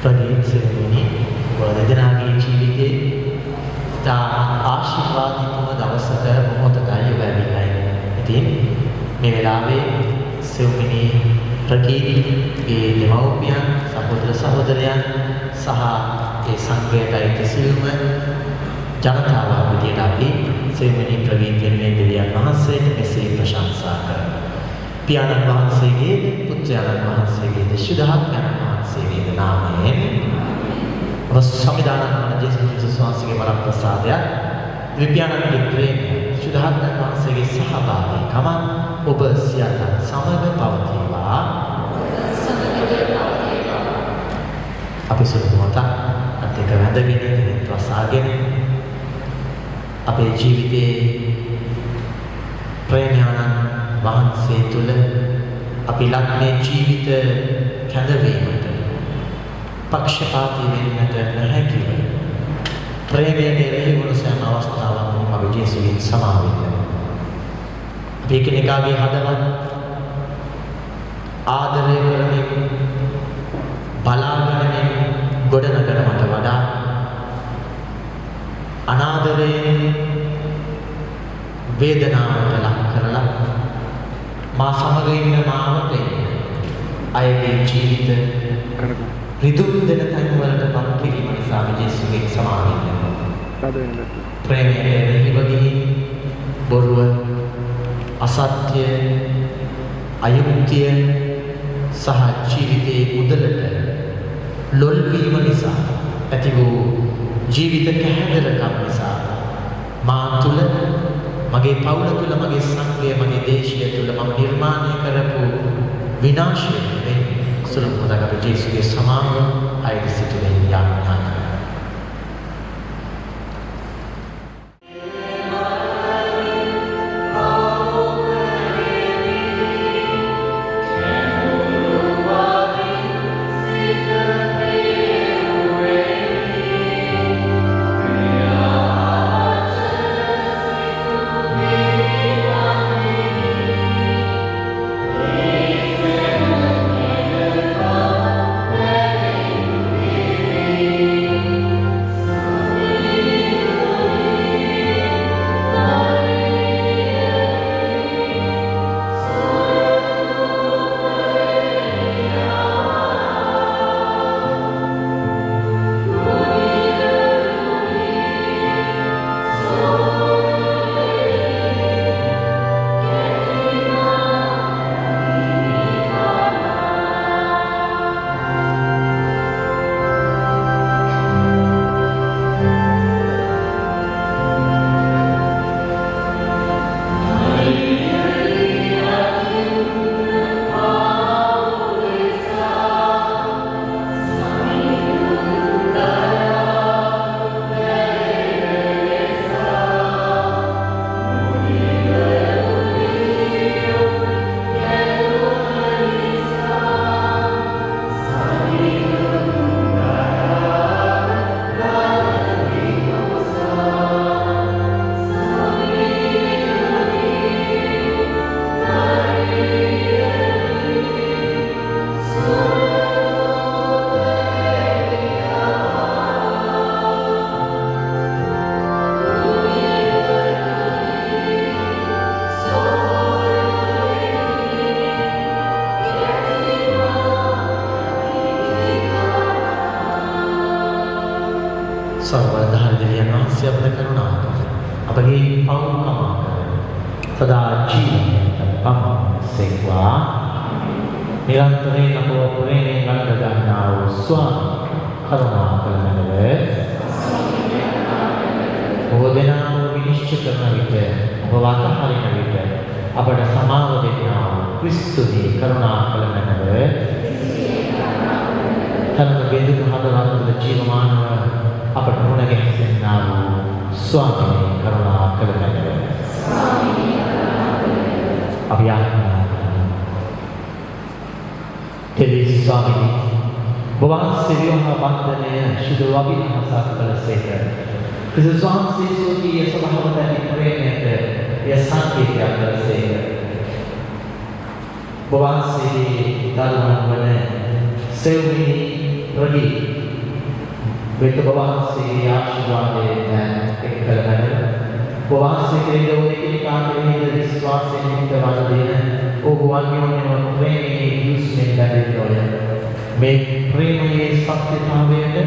ප්‍රදීප්සෙනි වදනාගේ ජීවිතේ තා ආශිර්වාදිතම දවසක මොහොතකයි ඔබ ඇවිල්ලා. ඉතින් මේ වෙලාවේ සෙව්මිනි ප්‍රකීර්තිගේ දෙමව්පියන් සහෝදර සහෝදරයන් සහ ඒ සංඝයට අයිති සියලුම ජනතාව විදියට අපි සෙව්මිනි ප්‍රකීර්තියේ දෙවියන් වහන්සේට මෙසේ ප්‍රශංසා කරනවා. පියාණන් වහන්සේගේ පුත්‍රයන් වහන්සේගේ ශුද්ධාත්මයන් වහන්සේගේ නාමයෙන් සංවිධානය කරන ජේසුස් ක්‍රිස්තුස් වහන්සේගේ වර ප්‍රසාදය විද්‍යානන්ගේ ප්‍රේමය ශුද්ධාත්මයන් වහන්සේගේ සහභාගීකම ඔබ සියල්ලන් සමග පවතිවා. අපි සුදුමත අධික වැඳගෙන දිනෙත් වසාගෙන අපේ ජීවිතයේ ප්‍රේමයන් වහන්සේ තුල අපි ලක්නේ ජීවිත කැඳවීමට පක්ෂපාතී වෙන්නට නොහැකිව ප්‍රේමයේ රැඳෙන සෑම අවස්ථාවකම අපි ජේසුස්ගෙන් සමා වෙනවා. අපි කෙනෙකුගේ හදවත් ආදරය කරමින් බලාගෙන ගොඩනගනවට වඩා අනාදරයෙන් වේදනාවට ලක් කරලා මා සමග ඉන්න මාවට අයගේ ජීවිත රිදුම් දෙන තැන් වලට පත් කිරීම නිසා ජේසුස්ගෙන් සමා වෙනවා. ප්‍රේමයේ රැඳී බොරුව අසත්‍ය අයුක්තිය සහ ජීවිතයේ උදලට ලොල් වීම නිසා ඇති වූ ජීවිත කැහැදරකම් නිසා මා තුල මගේ පවුල තුල මගේ සංඝය මගේ දේශය තුල මම නිර්මාණය කරපු විනාශය වෙන සුළුපටක අපි ජේසුස්ගේ සමාව අයිද සිටින යාඥා කරනවා. සර්වදාන දෙවියන් වහන්සේ අපට කරුණා කරන අපගේ පව් කමා කරන සදා ජීවිතයට පමසෙක්වා නිරන්තරයෙන් අපව ප්‍රේමයෙන් ගන්න ගන්නා වූ ස්වාමී කරුණා කරනව බෝධනාව විනිශ්චය කරන විට අප වතහරින විට අපට සමාව දෙන්නා වූ ක්‍රිස්තුගේ කරුණා කරනව තනක බෙදුණු හදවත ජීවමානව අපට මුණ ගැසෙන්නා වූ ස්වාමී කරුණා කරනව අපි ආත්මා තෙලි ස්වාමී බවන්සේ විවාහ බන්ධනය සුදු අභිනහසක් කළසේක ක්‍රිස්තුස් වහන්සේ සෝකීය සභාවට ඇති ප්‍රේමයට එය සංකේතයක් කළසේක බවන්සේ දරුවන් වන සෙව්මිනි රොඩි වෙත වහන්සේගේ ආශිර්වාදයෙන් එක්කලගෙන වහන්සේ කෙරෙහි දෙවියන්ගේ කාර්යයේ විශ්වාසයෙන් හිතවල දෙන ඔබ වන්‍යෝන්‍යම ප්‍රේමයේ යුස්මෙන් ලැබෙන්නෝය. මේ ප්‍රේමයේ සත්‍යතාවයට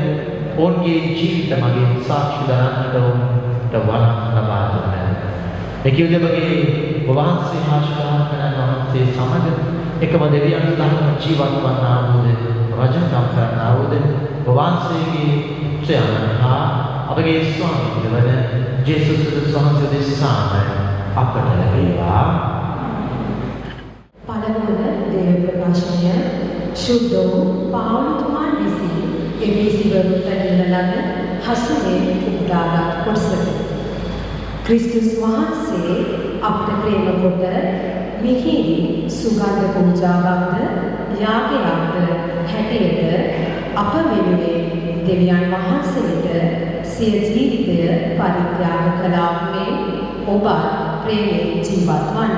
ඔවුන්ගේ ජීවිත මගින් සාක්ෂි දරන්නට ඔවුන්ට වරම් ලබා දුන්නා. එකියුදෙමගේ වහන්සේ ආශිර්වාද කරන වහන්සේ සමග එකම දෙවියන් සමග ජීවත් වන්නා වූ රජකම් කරනා වූ වහන්සේගේ ශ්‍රේණිහා අපගේ ස්වාමීන් වන ජේසුස් ක්‍රිස්තුස් වහන්සේ දෙසාම අපට ලැබේවා. පළමුව දේව ප්‍රකාශනය ශුද්ධ පාවුලතුමා විසින් එබේසිවරුන්ට නිලලන හසුනේ උදාගත් කොටසකි. ක්‍රිස්තුස් වහන්සේ අපට ප්‍රේම කොට මිහිරි සුගන්ධ පූජාවක්ද යාගයක්ද හැටියට අප වෙනුවෙන් දෙවියන් වහන්සේට සිය ජීවිතය පරිත්‍යාග කළා මේ ඔබ ප්‍රේමයෙන් ජීවත් වන්න.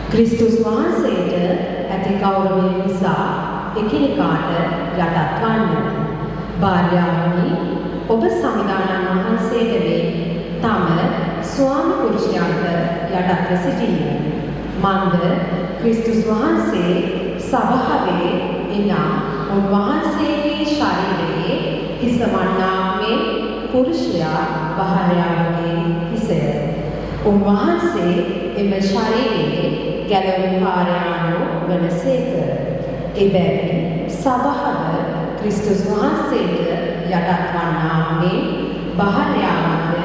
ක්‍රිස්තුස් වහන්සේට ඇති ගෞරවය නිසා එකිනෙකාට යටත් වන්න. භාර්යාවනි ඔබ සංවිධානන් වහන්සේට වේ තම ස්වාමි පුරුෂයන්ට යටත්ව සිටින්න. මන්ද ක්‍රිස්තුස් වහන්සේ සභාවේ එනම් උන්වහන්සේගේ ශරීරයේ හිසවන්නා මේ පුරුෂයා භාර්යාවගේ හිසය. උන්වහන්සේ එම ශරීරයේ ගැලවුම්කාරයාණෝ වනසේක. එබැවින් සභාව ක්‍රිස්තුස් වහන්සේට යටත් වන්නා මේ භාර්යාවන්ද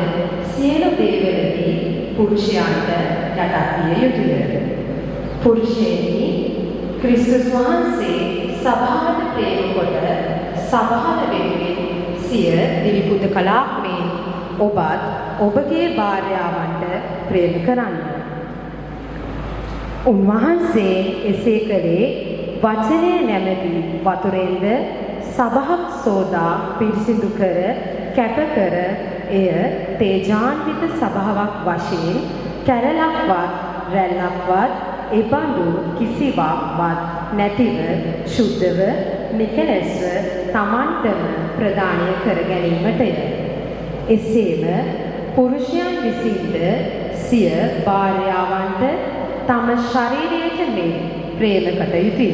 සියලු දේවලදී පුරුෂයන්ට යටත් විය යුතුය. පුරුෂයනි ක්‍රිස්තුස් වහන්සේ සභාවට ප්‍රේම කොට සභාව වෙනුවෙන් සිය දිවිපුත කළා මේ ඔබත් ඔබගේ භාර්යාවන්ට ප්‍රේම කරන්න. උන්වහන්සේ එසේ කළේ වචනය නැමැති වතුරෙන්ද සභාවක් සෝදා පිරිසිදු කර කැප කර එය තේජාන්විත සභාවක් වශයෙන් කැරලක්වත් රැල්ලක්වත් එබඳු කිසිවක්වත් නැතිව ශුද්ධව නිකලස්ව තමන්ටම ප්‍රදානය කර ගැනීමටය. එසේම පුරුෂයන් විසින්ද සිය භාර්යාවන්ට තම ශරීරයට මෙන් ප්‍රේම කළ යුතුය.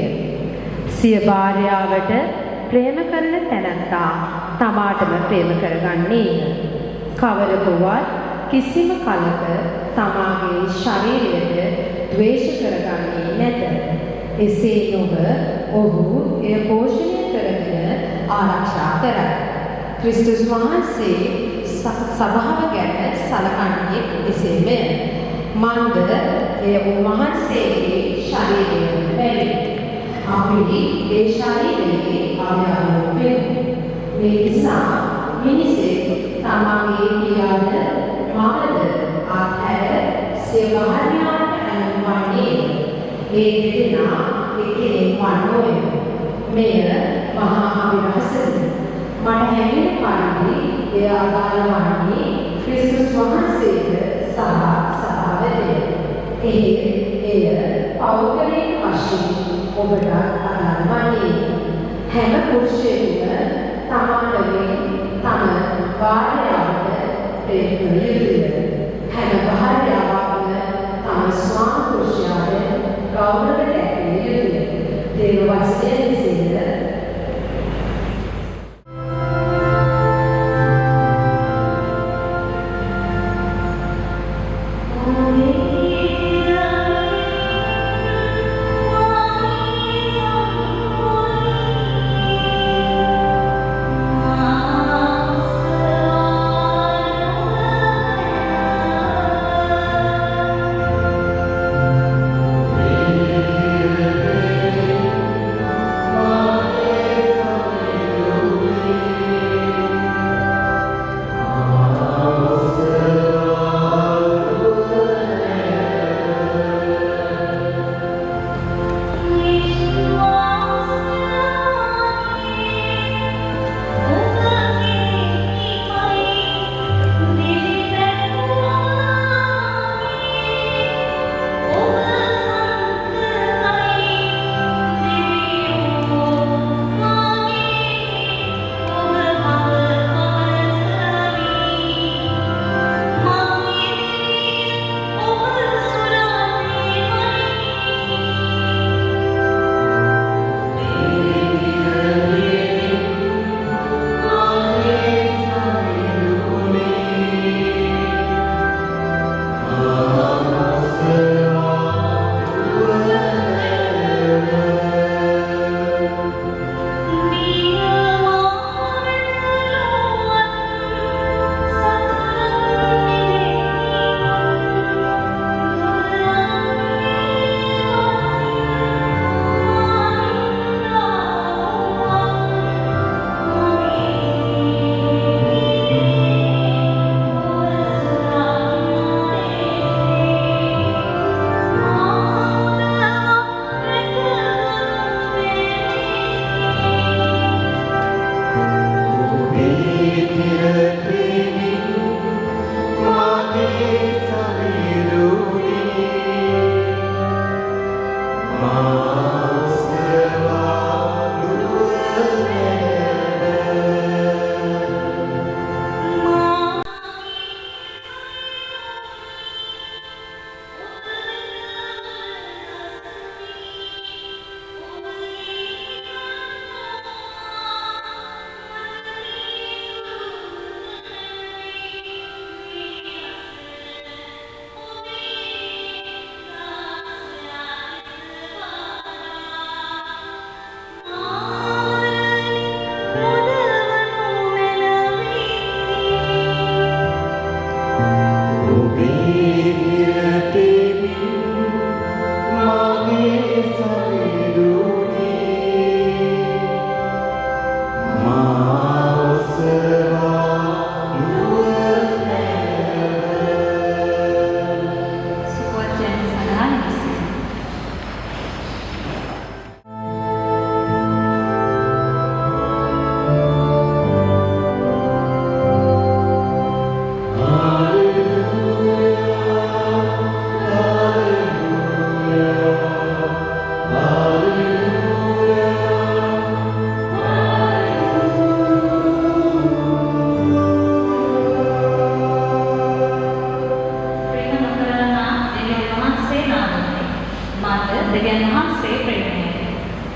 සිය භාර්යාවට ප්‍රේම කරන තැනැත්තා තමාටම ප්‍රේම කරගන්නේය. කවරකුවත් කිසිම කලක තමාගේ ශරීරයට ද්වේෂ කරගන්නේ නැත. එසේ නොව ඔහු එය පෝෂණය කරගෙන ආරක්ෂා කරයි. ක්‍රිස්තුස් වහන්සේ සභාව ගැන සලකන්නේ එසේමය. මන්ද එය උන්වහන්සේගේ ශරීරය වෙයි. අපි ඒ ශරීරයේ අවයවය වෙමු. මේ නිසා මිනිසෙක් තමාගේ පියාද මවද ආහැර සිය භාර්යාවට අනුවන්නේ ඒ දෙදෙනා එකිනෙක වන්නෝය. මෙය මහා අවිරහසයි. මට හැඟෙන පරිදි එය අදාළ වන්නේ ක්‍රිස්තුස් වහන්සේට සහ සභාවටය. එය පෞද්ගලික වශයෙන් ඔබට අදාළ වන්නේ. හැම පුරුෂයෙකුම තමාටම තම භාර්යාවට ප්‍රේම කළ යුතුය. හැම භාර්යාවක්ම තම ස්වාමි පුරුෂයාට ගෞරව දැක්විය යුතුය. දේව වචනය විසින්ද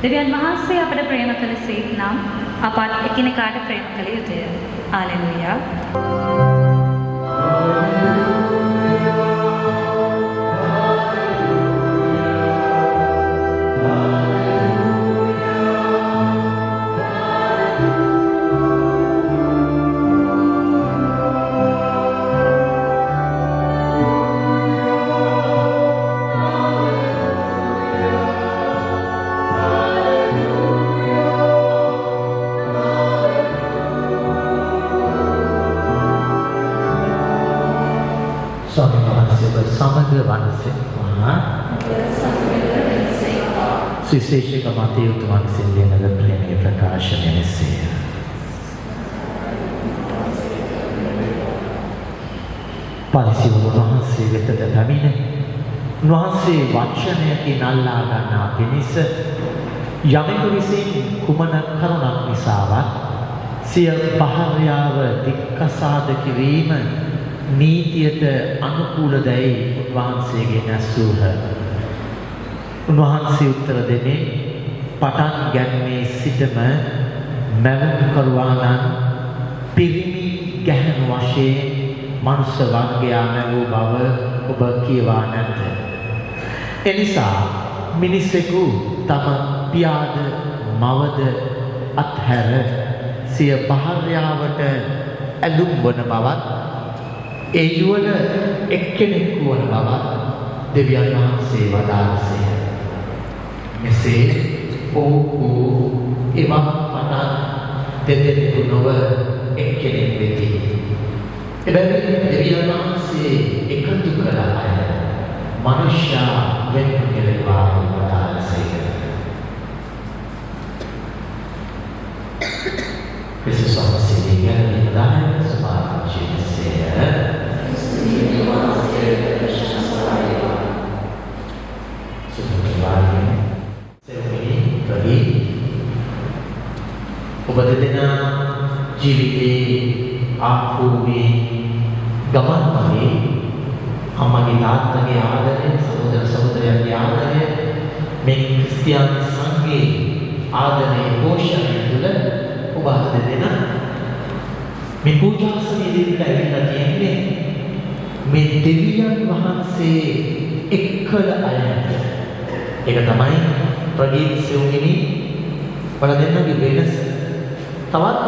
දෙවියන් වහන්සේ අපට ප්‍රේම කළ සේක් නම් අපත් එකිනෙකාට ප්‍රේම කළ යුතුය. හාලෙලූයා. සමග වනසේවා සුවිශේෂක මතේ උතුමන් සිල්ලේනද ප්‍රේමයේ ප්‍රකාශනය මෙසේය. පරිසිවුන් වහන්සේ වෙතද පැමිණ උන්වහන්සේ වචනයකින් අල්ලා ගන්නා පිණිස යමෙකු විසින් කුමන කරුණක් නිසාවත් සිය භාර්යාව දික්කසාද කිරීම නීතියට අනුකූලදැයි උන්වහන්සේගෙන් ඇසූහ. උන්වහන්සේ උත්තර දෙන්නේ පටන් ගැනීමේ සිටම මැවුම්කරුවාණන් පිරිමි ගැහැණු වශයෙන් මනුෂ්‍ය වර්ගයා මැවූ බව ඔබ කියවා නැත. එනිසා මිනිසෙකු තම පියාද මවද අත්හැර සිය භාර්යාවට ඇලුම් වන බවත් ඒ යුවල එක්කෙනෙක් වන බවත් දෙවියන් වහන්සේ වදාළසේය. මෙසේ ඔහු එවන් පටන් දෙදෙනෙකු නොව එක්කෙනෙක් වෙති. එබැවින් දෙවියන් වහන්සේ එකතු කළ අය මනුෂ්‍යයා වෙන් කෙරෙවා වදාළසේය. Kristus වහන්සේ ගැන දාන සමාජයේ ඔබ දෙදෙනා ජීවිතේ ආපුවේ ගමන් මගේ අම්මගේ තාත්තගේ ආදරය සහෝදර සහෝදරයන්ගේ ආදරය මේ ක්‍රිස්තියානි සංඝයේ ආදරය පෝෂණය තුළ ඔබ දෙදෙනා මේ පූජාසනයේ ඉඳලා ඇවිල්ලා තියෙන්නේ මේ දෙවියන් වහන්සේ එක්කල අය. ඒක තමයි ප්‍රදීප් සෙවුගිනි වල දෙන්නගේ වෙනස. තවත්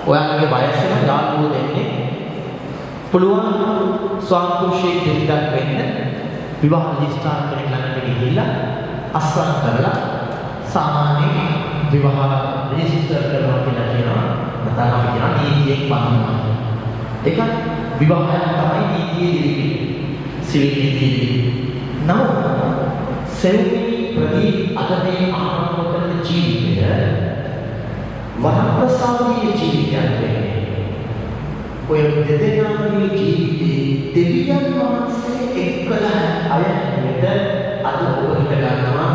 ඔයාලගේ වයස වෙන යාළුවෝ දෙන්නේ පුළුවන් ස්වාමිපුරුෂයෙක් දෙන්නක් වෙන්න විවාහ රෙජිස්ට්‍රාර් කෙනෙක් ළඟට ගිහිල්ලා අස්වැන්න කරලා සාමාන්‍ය විවාහ රෙජිස්ටර් කරනවා කියලා කියනවා. නැත්නම් අපි කියනවා නීතියෙන් බඳිනවා. ඒක විවාහය තමයි නීතියේ දිරින්නේ. සිවිල් නීතියේ. නමුත් සෙවුගිනි ප්‍රදීප් අද මේ ආරම්භ කරන ජීවිතය වරප්‍රසාදීය ජීවිතයක් වෙන්නේ. ඔය දෙදෙනාගේ ජීවිතේ දෙවියන් වහන්සේ එක්කලා අය වෙත අද ඔබට ගන්නවා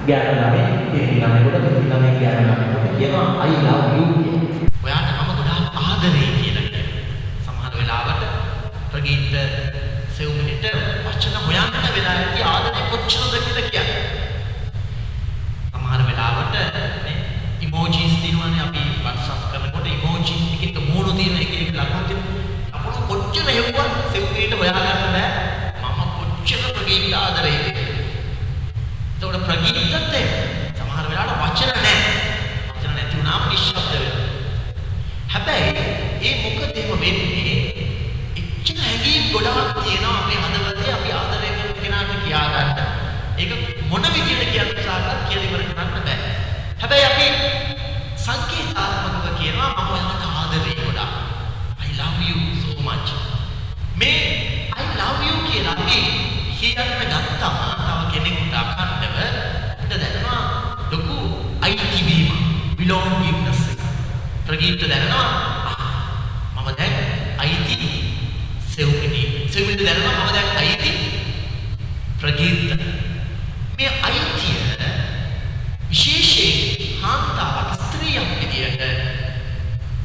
ගෑනු ළමයි පිරිමි ළමයෙකුට පිරිමි ළමයි ගෑනු ළමයෙකුට කියනවා I love you කියලා. ඔයාට මම ගොඩාක් ආදරේ කියලා කියනවා. සමහර වෙලාවට ප්‍රගීත සෙව්මිනිට වචන හොයන්න වෙලා ඇති ආදරේ කොච්චරද කියලා කියන්නේ. සමහර වෙලාවට නේ ඉමෝජිස් දිනවනේ අපි WhatsApp කරනකොට ඉමෝජි එකක මූණු තියෙන එක ලකුණු තියෙනවා. අපෝ කොච්චර හෙව්වත් සෙව්මිනිට හොයාගන්න බෑ. මම කොච්චර ප්‍රගීත ආදරේ කියලා. ඒතකොට ප්‍රගීතත් සමහර වෙලාවට වචන නැහැ. වචන නැති වුණාම නිශ්ශබ්ද වෙනවා. හැබැයි ඒ මොකද එහෙම වෙන්නේ? එච්චර හැඟීම් ගොඩාක් තියෙනවා අපේ හදවතේ අපි ආදරය කරන කෙනාට කියා ගන්න. ඒක මොන විදියට කියන්න උත්සාහවත් කියලා ඉවර කරන්න බෑ. හැබැයි අපි සංකේතාත්මකව කියනවා මම ඔයාලට ආදරේ ගොඩාක්. I love you so much. මේ I love you කියලා අපි කියන්න ගත්තම තව කෙනෙකුට අකණ්ඩව උට දැනෙනවා ලොකු අයිතිවීම belongingness එක. ප්‍රගීත දැනෙනවා මම දැන් අයිති සෙව්මිනිට දැනෙනවා මම දැන් අයිති ප්‍රගීත. මේ අයිතිය විශේෂයෙන් කාන්තාවක් ස්ත්‍රියක් විදියට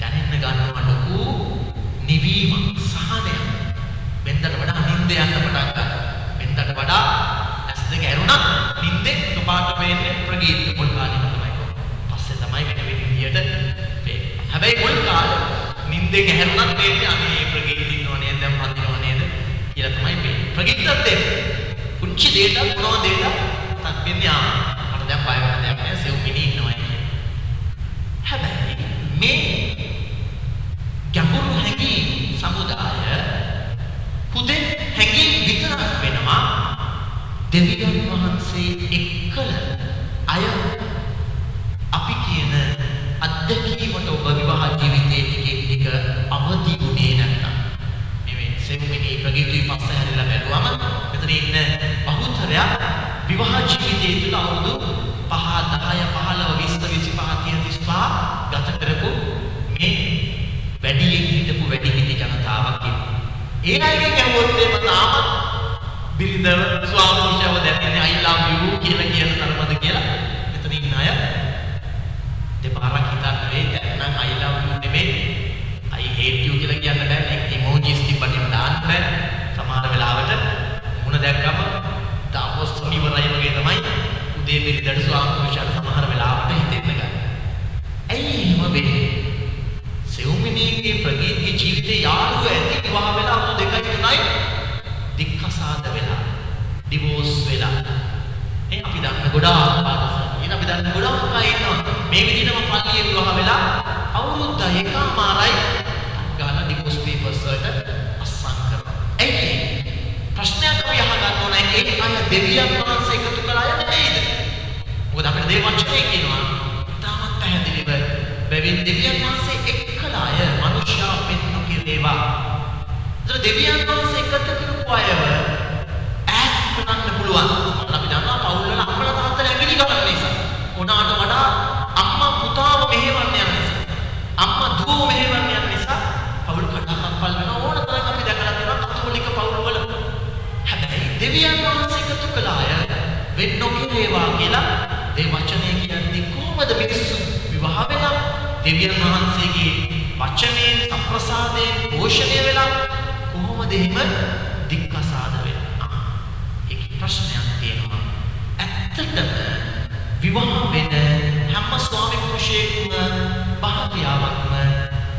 දැනෙන්න ගන්නවා ලොකු නිවීමක් සහනයක්. වෙනදට වඩා නිින්ද යන්න පටන් ගන්නවා. වෙනදට වඩා ඇස් දෙක ඇරුණා නිින්දෙන් එකපාරට වෙන්නේ ප්‍රගීත මුල් කාලෙම තමයි. පස්සේ තමයි වෙන වෙන විදියට වෙන්නේ. හැබැයි මුල් කාලේ නිින්දෙන් ඇරුණත් වෙන්නේ අනේ ප්‍රගීත ඉන්නව නේද දැන් පදිනව නේද කියලා තමයි වෙන්නේ. ප්‍රගීතත් එක්ක පුංචි දෙයක් මොනවද දෙයක් තත් වෙන්නේ මට දැන් බය වෙන දෙයක් නෑ සෙව්මිනි ඉන්නවා කියන්නේ. හැබැයි මේ ගැඹුරු හැඟීම් සමුදාය හුදෙන් හැඟීම් විතරක් වෙනවා දෙවියන් වහන්සේ එක්කල අය අපි කියන අත්දැකීමට ඔබ විවාහ ජීවිතයේ ටික අවදි වුණේ නැත්නම් මේ සෙව්මිනි ප්‍රගීතුයි පස්සේ හැරිලා බැලුවම මෙතන ඉන්න බහුතරයක් විවාහ ජීවිතයේ තුල අවුරුදු 5 10 15 20 25 30 35 ගත කරපු මේ වැඩියෙන් හිටපු වැඩිහිටි ජනතාවක් ඉන්නවා. ඒ අයගෙන් ඇහුවොත් එහෙම තාමත් බිරිඳව ස්වාමීෂව දැක්කනේ I love you කියලා කියන තරමද කියලා මෙතන ඉන්න අය දෙපාරක් හිතන්න වෙයි. දැන් නම් I love you නෙමෙයි I hate you කියලා කියන්න බෑ. ඒක ඉමෝජිස් තිබ්බටම දාන්න බෑ. සමහර වෙලාවට මුණ දැක්කම දාපොස් ඉවරයි වගේ තමයි උදේ බිරිඳට ස්වාමීෂට සමහර වෙලාවට හිතෙන්න ගන්න. ඇයි එහෙම වෙන්නේ? සෙව්මිනිගේ ප්‍රගීතගේ ජීවිතේ යාළුව ඇති විවාහ වෙලා අවුරුදු 2යි 3යි දික්කසාද වෙලා ඩිවෝස් වෙලා මේ අපි දන්න ගොඩාක් පාඩම් අපි දන්න ගොඩාක් අය ඉන්නවා මේ විදිහටම පල්ලියේ විවාහ වෙලා අවුරුද්ද එකමාරයි ගාලා ඩිවෝස් පේපර්ස් වලට අස්සම් කරනවා. ඇයි ප්‍රශ්නයක් අපි අහගන්න ඕනේ ඒ අය දෙවියන් වහන්සේ එකතු කළා අය නෙමෙයිද? මොකද අපිට දේව වචනේ කියනවා තාමත් පැහැදිලිව බැවින් දෙවියන් වහන්සේ එක්කලාය මනුෂ්‍යයා වෙන්න කෙරේවා. ඒතර දෙවියන් වහන්සේ එකතු කරපු අයව ඈත් කරන්න පුළුවන්. අපි දන්නවා පවුල් වල අම්මලා තාත්තලා ඇඟිලි ගන්න නිසා. උනාට වඩා අම්මා පුතාව මෙහෙවන්න යන නිසා. අම්මා දුව මෙහෙවන්න යන නිසා පවුල් කඩාකප්පල් වෙන ඕන තරම් අපි දැකලා තියෙනවා කතෝලික පවුල් වල. හැබැයි දෙවියන් වහන්සේ එකතු කළාය වෙන්න කෙරේවා කියලා ඒ වචනේ කියන්නේ කොහොමද මිනිස්සු විවාහ වෙලා දෙවියන් වහන්සේගේ වචනයෙන් සම්ප්‍රසාදයෙන් පෝෂණය වෙලා කොහොමද එහෙම දික්කසාද වෙන්නේ? ඒක ප්‍රශ්නයක් තියෙනවා. ඇත්තටම විවාහ වෙන හැම ස්වාමි පුරුෂයෙකුම භාර්යාවක්ම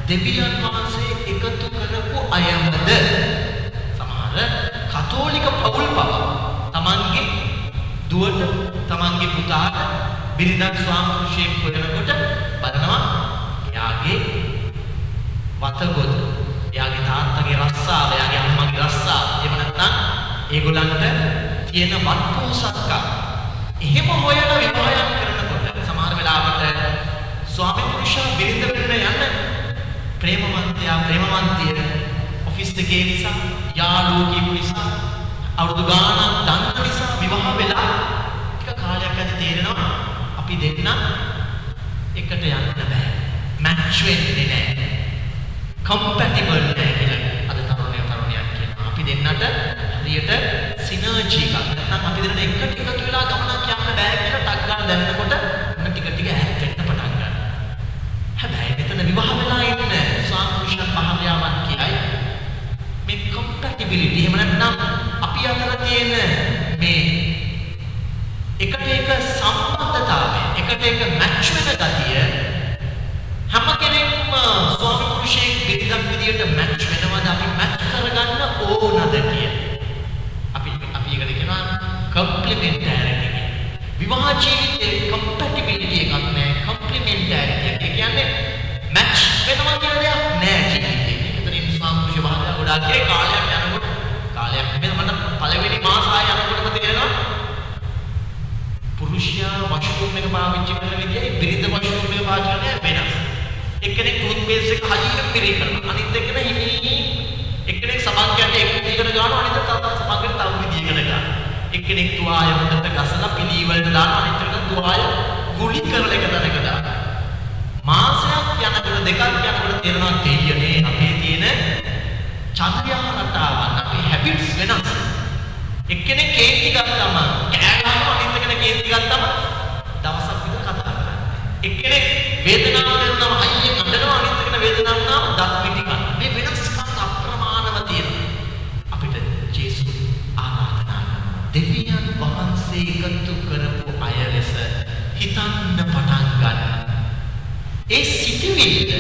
දෙවියන් වහන්සේ එකතු කරපු අයමද? සමහර කතෝලික පවුල් පවා තමන්ගේ දුවට තමන්ගේ පුතාට බිරිඳක් ස්වාමි පුරුෂයෙක් හොයනකොට බලනවා එයාගේ වතගොඩ එයාගේ තාත්තගේ රස්සාව එයාගේ අම්මගේ රස්සාව එහෙම නැත්නම් ඒගොල්ලන්ට තියෙන වත්පොහසත්කම් එහෙම හොයන විවාහයක් කරනකොට සමහර වෙලාවට ස්වාමි පුරුෂයා බිරිඳ වෙන්න යන ප්‍රේමවන්තිය ඔෆිස් එකේ නිසා යාළුවෝ කියපු නිසා අවුරුදු ගාණක් දන්න නිසා විවාහ වෙලා ටික කාලයක් ඇද්දි තේරෙනවා අපි දෙන්න එකට යන්න බෑ. මැච් වෙන්නේ නැහැ. කම්පැටිබල් නැහැ කියලා අද තරුණියක් කියනවා. අපි දෙන්නට හරියට සිනර්ජි එකක් නැත්නම් අපි දෙන්නට එකට එකතු වෙලා ගමනක් යන්න බෑ කියලා ටක් දැනනකොට ටික ටික ඈත් වෙන්න පටන් ගන්නවා. හැබැයි මෙතන විවාහ වෙලා ඉන්න ස්වාමිපුරුෂයන් භාර්යාවන් කියයි මේ කම්පැටිබිලිටි එහෙම නැත්නම් අපි අතර තියෙන මේ එකට එක සම්බන්ධතාවය එකට එක මැච් වෙන ගතිය හැම කෙනෙක්ම ස්වාමිපුරුෂයෙක් බිරිඳක් විදියට මැච් වෙනවද අපි මැච් කරගන්න ඕනද කියලා. අපි ඒකට කියනවා කම්ප්ලිමෙන්ටැරිටි කියලා. විවාහ ජීවිතේ කම්පැටිබිලිටි එකක් නැහැ. කම්ප්ලිමෙන්ටැරිටි එක කියන්නේ මැච් වෙනවා කියලා දෙයක් නැහැ ජීවිතේ. එතනින් ස්වාමිපුරුෂ භාර්යාව ගොඩාක් කාලයක් යනකොට කාලයක් නෙමෙයි මට පළවෙනි මාස ආය යනකොටම තේරෙනවා පුරුෂයා වොෂ්රූම් එක පාවිච්චි කරන විදියයි බිරිඳ වොෂ්රූම් එක පාවිච්චි කරන වෙනස්. එක්කෙනෙක් ටූත්පේස්ට් එක හයියට පිරී කරනවා. අනිත් එක්කෙනා හිමී එක්කෙනෙක් සබන්කයට එක විදියකට ගන්නවා අනිත් තව සබන්කයට තව විදියකට ගන්නවා. එක්කෙනෙක් තුවාය හොඳට ගසලා පිළි වලට දානවා අනිත් එක්කෙනා තුවාය ගුලි කරලා එක තැනක දානවා. මාසයක් යනකොට දෙකක් යනකොට තේරෙනවා දෙයියනේ අපේ තියෙන චර්යා රටාවන් අපේ හැබිට්ස් වෙනස්. එක්කෙනෙක් කේන්ති ගත්තම කෑ ගන්නවා අනිත් එක්කෙනා කේන්ති ගත්තම දවසක් විතර කතා කරනවා. එක්කෙනෙක් වේදනාව දැනුනම අයියේ කඩනවා අනිත් එක්කෙනා වේදනාව වුණාම දත් පිටි ගන්න. මේ වෙනස්කම් අප්‍රමාණව තියෙනවා. අපිට ජේසුස් ආරාධනා කරනවා. දෙවියන් වහන්සේ එකතු කරපු අය ලෙස හිතන්න පටන් ගන්න. ඒ සිටිවිල්ල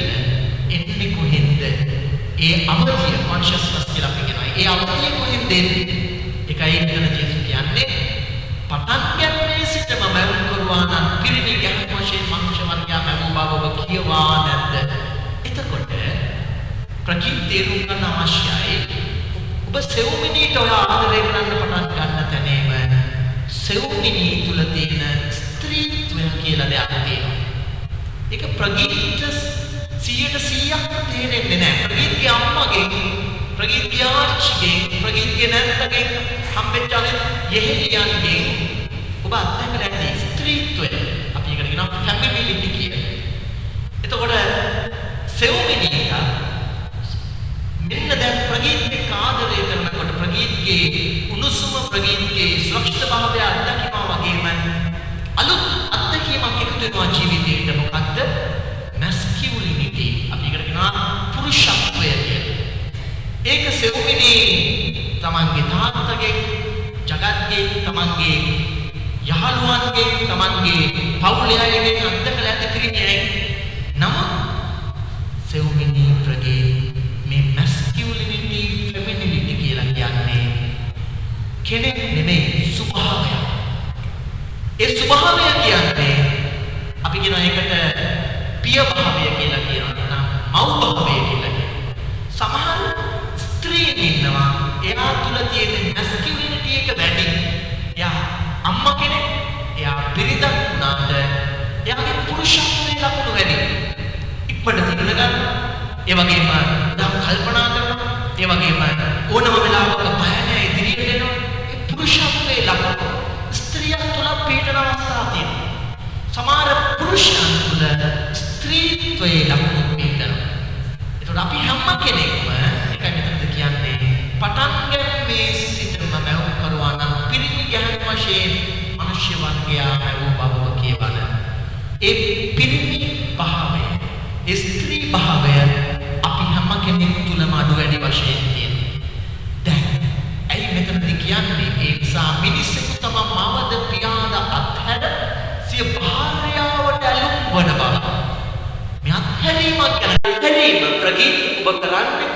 එන්නේ කොහෙන්ද? ඒ අවදිය කොන්ෂස්නස් කියලා අපි කියනවා. ඒ අවදිය කොහෙන්ද එන්නේ? ඒකයි එතන ජේසුස් කියන්නේ පටන් ගැනීමේ සිටම මරුන් කරුවා නම් පිරිණි ගැහුම් වශයෙන් මනුෂ්‍ය වර්ගයා මැවූ බව ඔබ කියවා නැද්ද? එතකොට ප්‍රකීර්ති තේරුම් ගන්න අවශ්‍යයි. ඔබ සෙව්මිනීට ඔය ආදරය කරන්න පටන් ගන්න තැනේම සෙව්මිනී තුල තියෙන ස්ත්‍රීත්වය කියලා දෙයක් තියෙනවා. ඒක ප්‍රගීත 100% තේරෙන්නේ නැහැ. ප්‍රගීත්ගේ අම්මගෙන්, ප්‍රගීත්ගේ ආච්චිගෙන්, ප්‍රගීත්ගේ නැන්දගෙන් හම්බෙච්ච යෙහෙලියන්ගෙන් ඔබ අත්දැකලා ඇති ස්ත්‍රීත්වය. අපි ඒකට කියනවා ෆැමිලිටි කියලා. එතකොට සෙව්මිනීට මෙන්න දැන් ප්‍රගීත්ගේ ආදරය කරනකොට ප්‍රගීත්ගේ උණුසුම ප්‍රගීත්ගේ සුරක්ෂිතභාවය අත්දැකීම වගේම අලුත් අත්දැකීමක් එකතු වෙනවා ජීවිතේට. මොකක්ද? මැස්කියුලිනිටි. අපි ඒකට කියනවා පුරුෂත්වය කියලා. ඒක සෙව්මිනී තමන්ගේ තාත්තගේ, ජගත්ගේ, තමන්ගේ යහළුවන්ගේ, තමන්ගේ පවුලේ අයගෙන් අත්දැකලා ඇති පිරිමියෙක්. නමුත් සෙව්මිනී ප්‍රගේ මේ මැස්කියුලිනිටි, ෆෙමිනිලිටි කියලා කියන්නේ කෙනෙක් නෙමෙයි ස්වභාවයක්. ඒ ස්වභාවය කියන්නේ අපි කියන එකට පිය භාවය කියලා කියනවා. මව් භාවය කියලා කියනවා. සමහර ස්ත්‍රීන් ඉන්නවා එයා තුල තියෙන මැස්කියුලිනිටි එක වැඩි. එයා අම්මා කෙනෙක්, එයා බිරිඳක් වුණාට එයාගේ පුරුෂත්වයේ ලක්ෂණ වැඩි. ඉක්මනට තිරණ ගන්න. ඒ වගේම නම් කල්පනා කරනවා. ඒ වගේම ඕනම වෙලාවක බය නැහැ ඉදිරියට එනවා. ඒ පුරුෂත්වයේ ලක්ෂණ ස්ත්‍රියක් තුල පිටන අවස්ථා තියෙනවා. සමහර පුරුෂයන් තුල ස්ත්‍රීත්වයේ ලක්ෂණ පිටනවා. ඒතකොට අපි හැම කෙනෙක්ම එකයි මෙතනද කියන්නේ පටන් ගැනීමේ සිටම මැවුම් කරුවා නම් පිරිමි ගැහුම් වශයෙන් මනුෂ්‍ය වර්ගයා මැවූ බව කියවන. ඒ පිරිමි භාවය, ඒ ස්ත්‍රී භාවය අපි හැම කෙනෙක් තුලම අඩු වැඩි වශයෙන් තියෙනවා. දැන් ඇයි මෙතනද කියන්නේ? ඒ නිසා මිනිස්සු තම මවද පියාද අත්හැර සිය භාර්යාවට ඇලුම් වන බව. මේ අත්හැරීමක් ගැන අත්හැරීම ප්‍රගීත ඔබ කරන්නේ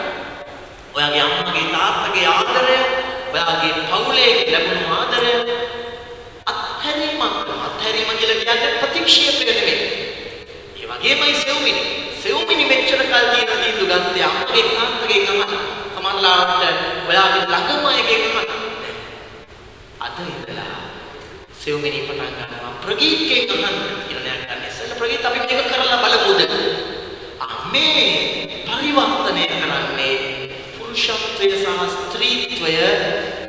ඔයාගේ අම්මගේ තාත්තගේ ආදරය, ඔයාගේ පවුලේ ලැබුණු ආදරය අත්හැරීම කියලා කියන්නේ ප්‍රතික්ෂේපය නෙමෙයි. ඒ වගේමයි සෙව්මිනි මෙච්චර කල් තියෙන තීන්දුව ගත්තේ අම්මගේ තාත්තගේ අහන්න. සමහරවිට ඔයාගේ ළඟම එකෙන් අහන්න. අද ඉඳලා සෙව්මිනි පටන් ගන්නවා ප්‍රගීත්ගෙන් අහන්න කියලා නෑ ගන්න. ඉතින් ප්‍රගීත් අපි මේක කරලා බලමුද? මේ පරිවර්තනය කරන්නේ පුරුෂත්වය සහ ස්ත්‍රීත්වය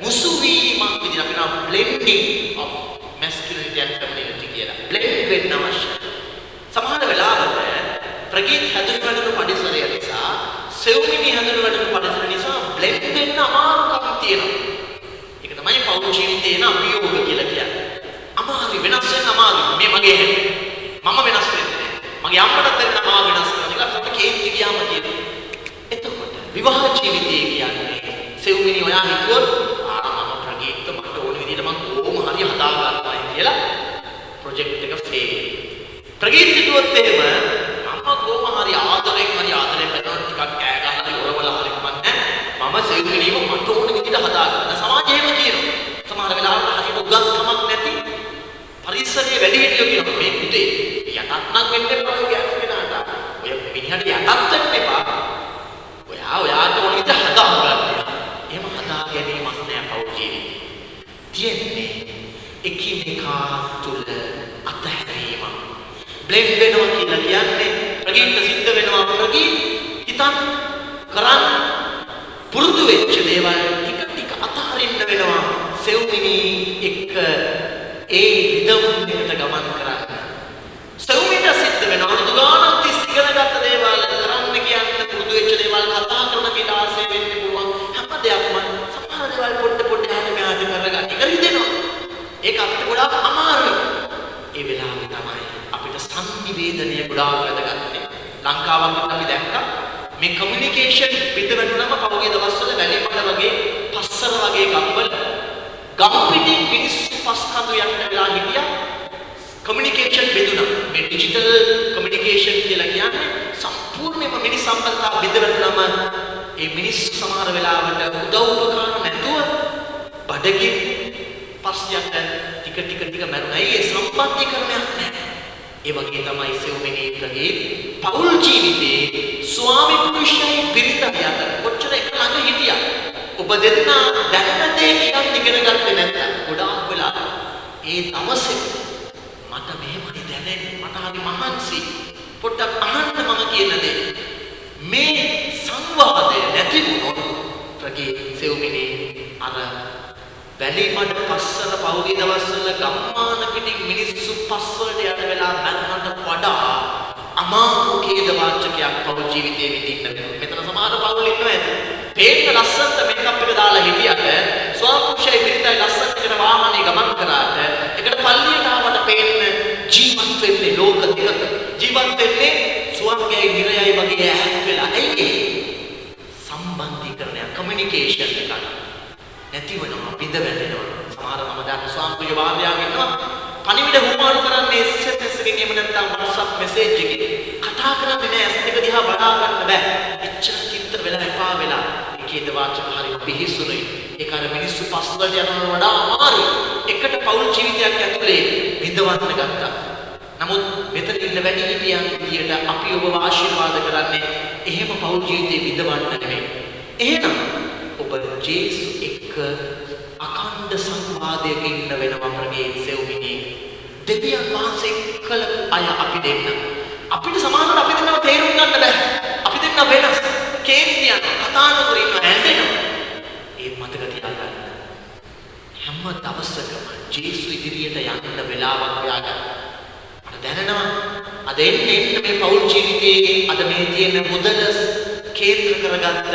මුසු වීමක් විදිහට අපි කියනවා blending of masculinity and femininity කියලා. blend වෙන්න අවශ්‍යයි. සමහර වෙලාවට ප්‍රගීත් හැඳුන්වන පරිසරය නිසා සෙව්මිනි හැඳුන්වන පරිසරය නිසා blend වෙන්න අමාරුකම් තියෙනවා. ඒක තමයි පෞද්ගලික ජීවිතේන අභියෝග කියලා කියන්නේ. අමාරු වෙනස් වෙන්න අමාරු මේ මගේ මම වෙනස් වෙන්නේ මගේ අම්මට දෙන්න මම වෙනස් වෙනවා කියලා කේන්ති ගියාම කියනවා එතකොට විවාහ ජීවිතය කියන්නේ සෙව්මිනි ඔයා හිතුවොත් මම ප්‍රගීත්ත මට ඕන විදිහට මම කොහොම හරි හදා ගන්නයි කියලා ප්‍රොජෙක්ට් එක ෆේල් ප්‍රගීත්ත කිව්වොත් එහෙම මම කොහොම හරි ආදරෙන් කරනවා ටිකක් කෑ ගහලා ඉවරවල හරි කමන්නේ මම සෙව්මිනිව මට ඕන විදිහට හදා ගන්න සමාජයේම කියනවා සමහර වෙලාවට හරියට උගත්කමක් නැති පරිසරයේ වැඩි හිටියෝ කියනවා මේ පුතේ යටත් නම් වෙන්න එපා ඔය ගැන කෙනාට ඔය මිනිහට යටත් වෙන්න එපා ඔයාට ඕන විදිහට හදා ගන්න. එහෙම හදා ගැනීමක් නෑ පෞල් ජීවිතේ. තියෙන්නේ එකිනෙකා තුල අතහැරීම. බ්ලෙන්ඩ් වෙනවා කියලා කියන්නේ ප්‍රගීත සිද්ධ වෙනවා ප්‍රගීත හිතන් කරන් පුරුදු වෙච්ච දේවල් ටික ටික අතහරින්න වෙනවා. සෙව්මිනි එක්ක ඒ රිදම් එකට ගමන් කරන්න. සෙව්මිට සිද්ධ වෙනවා අනුගානක් තිස් ඉගෙනගත්ත දේවල් කරන්න කියන්න පුරුදු වෙච්ච දේවල් කතා කරන කෙට ආසය වෙන්න පුළුවන් හැම දෙයක්ම සමහර දේවල් පොඩ යාට මෙයාට කරගන්න එක රිදෙනවා. ඒක අපිට ගොඩාක් අමාරුයි. ඒ වෙලාවේ තමයි අපිට සංනිවේදනය ගොඩාක් වැදගත්. ලංකාවක් අපි දැක්කා මේ කමියුනිකේෂන් පිටවෙන්නම පහුගිය දවස්වල වැලිමඩ වගේ පස්සර වගේ ගම්වල ගම්පිටින් මිනිස්සු පස් කඳු යන්න වෙලා හිටියා. කමියුනිකේෂන් බෙදුණා. මේ ඩිජිටල් කමියුනිකේෂන් කියලා කියන්නේ සම්පූර්ණයෙන්ම මිනිස් සම්බන්ධතාව බෙදවන්නම ඒ මිනිස්සු සමහර වෙලාවට උදව් උපකාර නැතුව බඩගින් පස්යට ටික මරුණා. ඒ සම්බන්ධීකරණයක් නැහැ. ඒ වගේ තමයි සෙව්මිනි ප්‍රගේ පෞල් ජීවිතේ ස්වාමි පුරුෂයයි බිරිඳයි අතර කොච්චර එක ළඟ හිටියා. ඔබ දෙදෙනා දැනන දේ කියන්න ඉගෙන ගත්තේ නැත්නම් ගොඩාක් වෙලා ඒ දවසේ මට මෙහෙමයි දැනෙන්නේ මට හරි මහන්සි පොඩ්ඩක් අහන්න මම කියන දේ මේ සංවාදය නැති වුණොත් ප්‍රගේ සෙව්මිනි අර වැලිමඩ පස්සල පෞගේ දවස්වල ගම්මාන පිටින් මිනිස්සු පස්වලට යන වෙලා මරන්නට වඩා අමාරු කේද වාචකයක් පෞල් ජීවිතේ විඳින්න වෙනවා. මෙතන සමහර පෞල් ඉන්නවා ඇති. පේන්න ලස්සනට මේකප් එක දාලා හිටියට ස්වාපුෂයි බිරිඳයි ලස්සනට යන වාහනේ ගමන් කරාට එකට පල්ලියට ආවට පේන්න ජීවත් වෙන්නේ ලෝක දෙකක. ජීවත් වෙන්නේ ස්වර්ගයයි නිරයයි වගේ ඈත් වෙලා. ඇයි සම්බන්ධීකරණය කමියුනිකේෂන් එක නැති වෙනවා බිඳ වැටෙනවා. සමහර මම දන්න ස්වාමීය වාදයක් ඉන්නවා පණිවිඩ හුමාරු කරන්නේ SMS එකකින් එහෙම නැත්නම් WhatsApp message එකකින් කතා කරන්නේ නෑ. ඇස් දෙක දිහා බලා ගන්න බෑ. එච්චර චිත්ත වෙලා එපා වෙලා ඒකේද වාචක හරිය පිහිසුනේ. ඒක අර මිනිස්සු පස්වලට යනවට වඩා අමාරුයි. එකට පෞල් ජීවිතයක් ඇතුලේ විඳවන්න ගත්තා. නමුත් මෙතන ඉන්න වැඩි හිටියන් විදියට අපි ඔබව ආශිර්වාද කරන්නේ එහෙම පෞල් ජීවිතේ විඳවන්න නෙමෙයි. එහෙනම් ඔබ ජේසු එක්ක අඛණ්ඩ සංවාදයක ඉන්න වෙනවා ප්‍රගේ සෙව්මිනි. දෙවියන් වහන්සේ කළ අය අපි දෙන්න. අපිට සමානව අපි දෙන්නව තේරුම් ගන්න බෑ. අපි දෙන්න වෙනස්. කේන්තියන් කතා නොකර ඉන්න හැදෙනවා. ඒ මතක තියාගන්න. හැම දවසකම ජේසු ඉදිරියට යන්න වෙලාවක් හොයාගන්න. මට දැනෙනවා අද එන්නේ මේ පෞල් ජීවිතයේ අද මේ තියෙන මුදල කේන්ද්‍ර කරගත්ත